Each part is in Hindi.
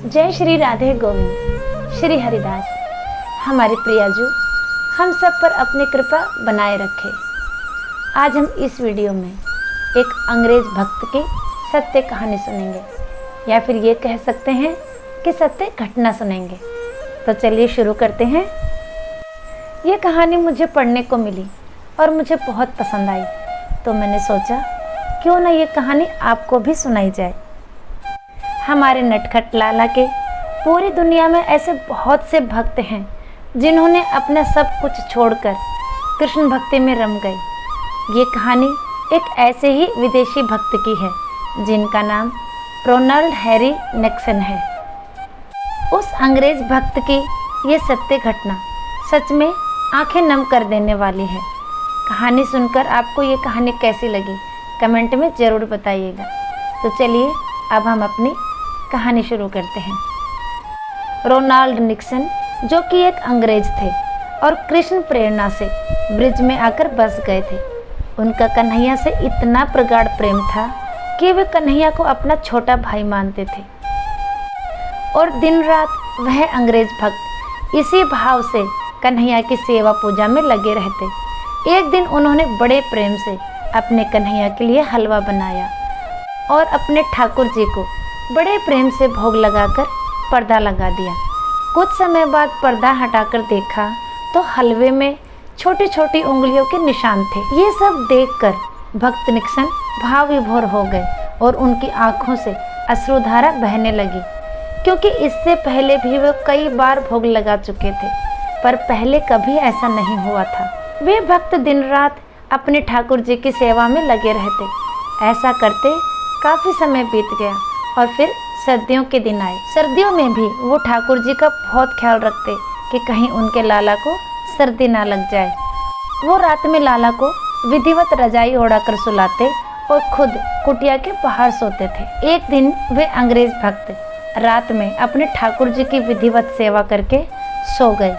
जय श्री राधे गोविंद। श्री हरिदास हमारे प्रियाजू हम सब पर अपनी कृपा बनाए रखे। आज हम इस वीडियो में एक अंग्रेज भक्त की सत्य कहानी सुनेंगे, या फिर ये कह सकते हैं कि सत्य घटना सुनेंगे। तो चलिए शुरू करते हैं। ये कहानी मुझे पढ़ने को मिली और मुझे बहुत पसंद आई, तो मैंने सोचा क्यों ना ये कहानी आपको भी सुनाई जाए। हमारे नटखट लाला के पूरी दुनिया में ऐसे बहुत से भक्त हैं जिन्होंने अपना सब कुछ छोड़कर कृष्ण भक्ति में रम गए। ये कहानी एक ऐसे ही विदेशी भक्त की है जिनका नाम रोनाल्ड हैरी निक्सन है। उस अंग्रेज भक्त की ये सत्य घटना सच में आंखें नम कर देने वाली है। कहानी सुनकर आपको ये कहानी कैसी लगी कमेंट में ज़रूर बताइएगा। तो चलिए अब हम अपनी कहानी शुरू करते हैं। रोनाल्ड निक्सन जो कि एक अंग्रेज थे और कृष्ण प्रेरणा से ब्रिज में आकर बस गए थे। उनका कन्हैया से इतना प्रगाढ़ प्रेम था कि वे कन्हैया को अपना छोटा भाई मानते थे और दिन रात वह अंग्रेज भक्त इसी भाव से कन्हैया की सेवा पूजा में लगे रहते। एक दिन उन्होंने बड़े प्रेम से अपने कन्हैया के लिए हलवा बनाया और अपने ठाकुर जी को बड़े प्रेम से भोग लगाकर पर्दा लगा दिया। कुछ समय बाद पर्दा हटाकर देखा तो हलवे में छोटी छोटी उंगलियों के निशान थे। ये सब देखकर भक्त निक्सन भाव विभोर हो गए और उनकी आंखों से अश्रुधारा बहने लगी, क्योंकि इससे पहले भी वे कई बार भोग लगा चुके थे, पर पहले कभी ऐसा नहीं हुआ था। वे भक्त दिन रात अपने ठाकुर जी की सेवा में लगे रहते। ऐसा करते काफ़ी समय बीत गया और फिर सर्दियों के दिन आए। सर्दियों में भी वो ठाकुर जी का बहुत ख्याल रखते कि कहीं उनके लाला को सर्दी ना लग जाए। वो रात में लाला को विधिवत रजाई ओढ़ाकर सुलाते और खुद कुटिया के बाहर सोते थे। एक दिन वे अंग्रेज भक्त रात में अपने ठाकुर जी की विधिवत सेवा करके सो गए।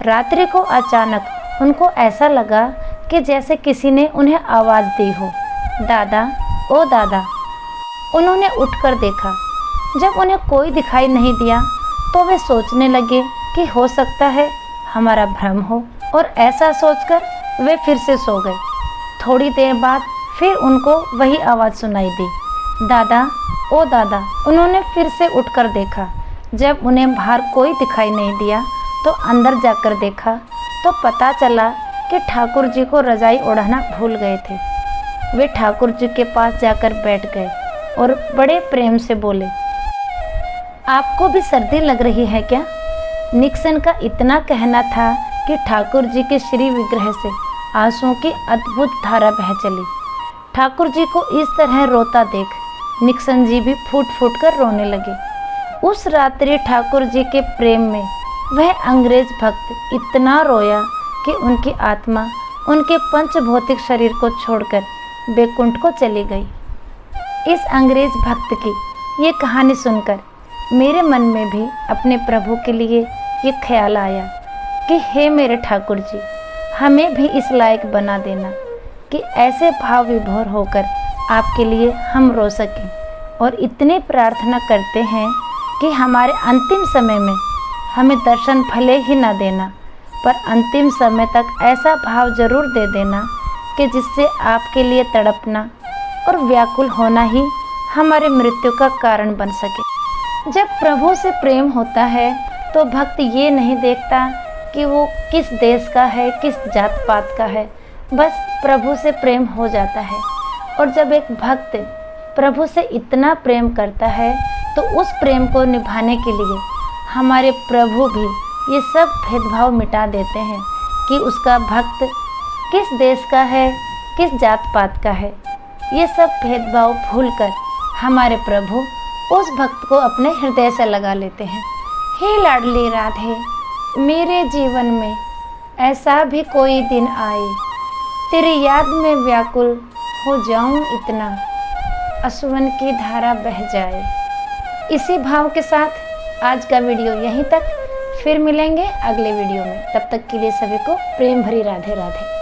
रात्रि को अचानक उनको ऐसा लगा कि जैसे किसी ने उन्हें आवाज़ दी हो, दादा ओ दादा। उन्होंने उठकर देखा। जब उन्हें कोई दिखाई नहीं दिया तो वे सोचने लगे कि हो सकता है हमारा भ्रम हो, और ऐसा सोचकर वे फिर से सो गए। थोड़ी देर बाद फिर उनको वही आवाज़ सुनाई दी, दादा ओ दादा। उन्होंने फिर से उठकर देखा। जब उन्हें बाहर कोई दिखाई नहीं दिया तो अंदर जाकर देखा तो पता चला कि ठाकुर जी को रजाई ओढ़ाना भूल गए थे। वे ठाकुर जी के पास जाकर बैठ गए और बड़े प्रेम से बोले, आपको भी सर्दी लग रही है क्या? निक्सन का इतना कहना था कि ठाकुर जी के श्री विग्रह से आंसुओं की अद्भुत धारा बह चली। ठाकुर जी को इस तरह रोता देख निक्सन जी भी फूट फूट कर रोने लगे। उस रात्रि ठाकुर जी के प्रेम में वह अंग्रेज भक्त इतना रोया कि उनकी आत्मा उनके पंचभौतिक शरीर को छोड़कर बैकुंठ को चली गई। इस अंग्रेज भक्त की ये कहानी सुनकर मेरे मन में भी अपने प्रभु के लिए ये ख्याल आया कि हे मेरे ठाकुर जी, हमें भी इस लायक बना देना कि ऐसे भाव विभोर होकर आपके लिए हम रो सकें, और इतनी प्रार्थना करते हैं कि हमारे अंतिम समय में हमें दर्शन भले ही ना देना, पर अंतिम समय तक ऐसा भाव जरूर दे देना कि जिससे आपके लिए तड़पना और व्याकुल होना ही हमारे मृत्यु का कारण बन सके। जब प्रभु से प्रेम होता है तो भक्त ये नहीं देखता कि वो किस देश का है, किस जात पात का है, बस प्रभु से प्रेम हो जाता है। और जब एक भक्त प्रभु से इतना प्रेम करता है तो उस प्रेम को निभाने के लिए हमारे प्रभु भी ये सब भेदभाव मिटा देते हैं कि उसका भक्त किस देश का है, किस जात पात का है। ये सब भेदभाव भूलकर हमारे प्रभु उस भक्त को अपने हृदय से लगा लेते हैं। हे लाडली राधे, मेरे जीवन में ऐसा भी कोई दिन आए, तेरी याद में व्याकुल हो जाऊं इतना, आंसुओं की धारा बह जाए। इसी भाव के साथ आज का वीडियो यहीं तक। फिर मिलेंगे अगले वीडियो में। तब तक के लिए सभी को प्रेम भरी राधे राधे।